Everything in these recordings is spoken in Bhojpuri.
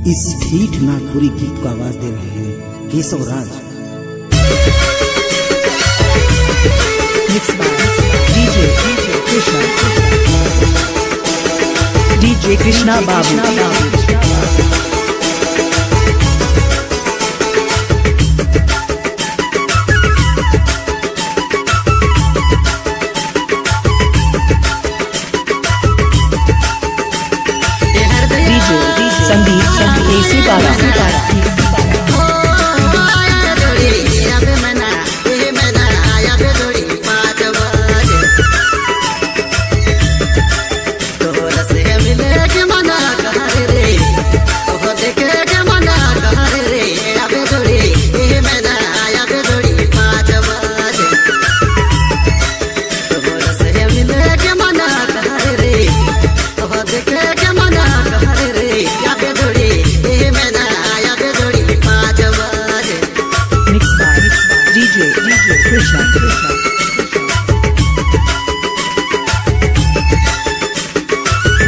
इस ढीठ नागपुरी गीत को आवाज दे रहे हैं केशव राज। डीजे कृष्णा बाबू। संदीप एसी पारा।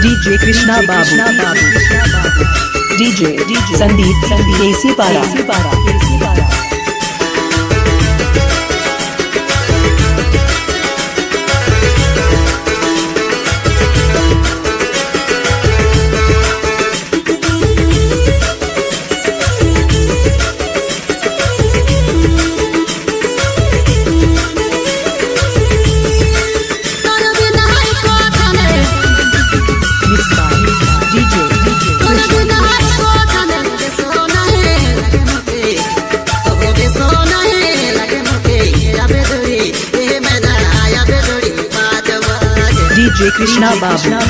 डीजे कृष्णा बाबू। डीजे संदीप एसी पारा। डीजे कृष्णा बाबू।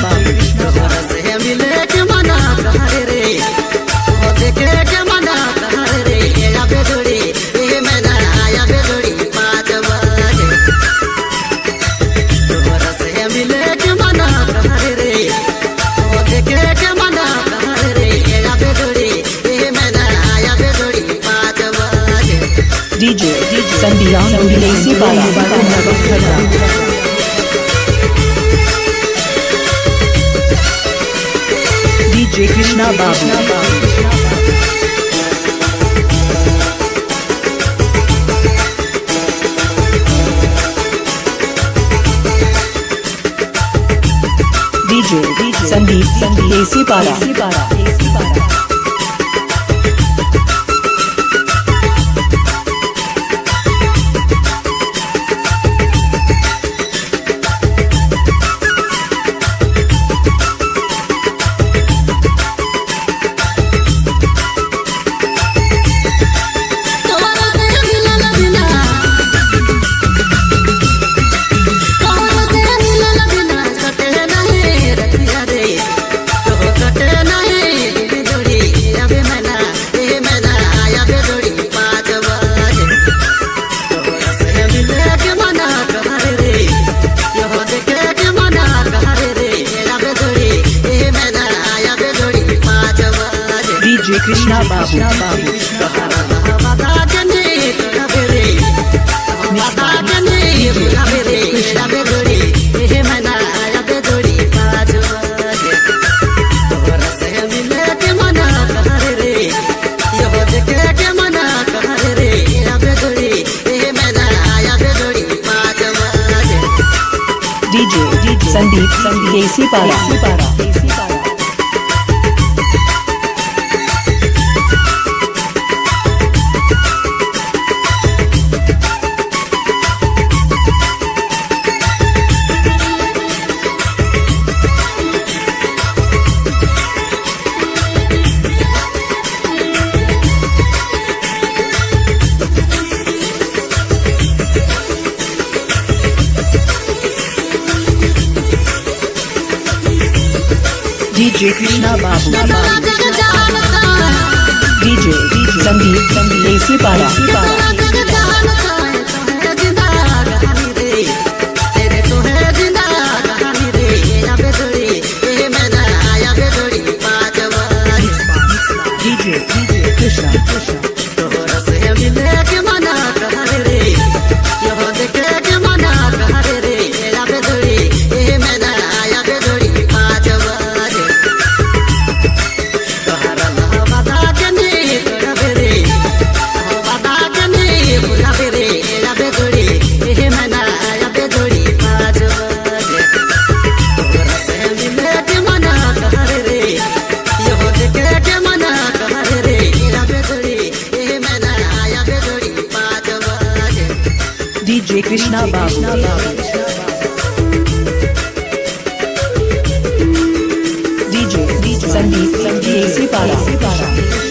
डीजे संदीप एसी पारा। डीजे कृष्णा बाबू। डीजे संदीप एसी पारा। डीजे कृष्णा बाबू। डीजे संदीप एसी पारा। डीजे कृष्णा बाबू। डीजे संदीप एसी पारा। DJ Krishna. Krishna Babu. DJ Sandeep AC Para.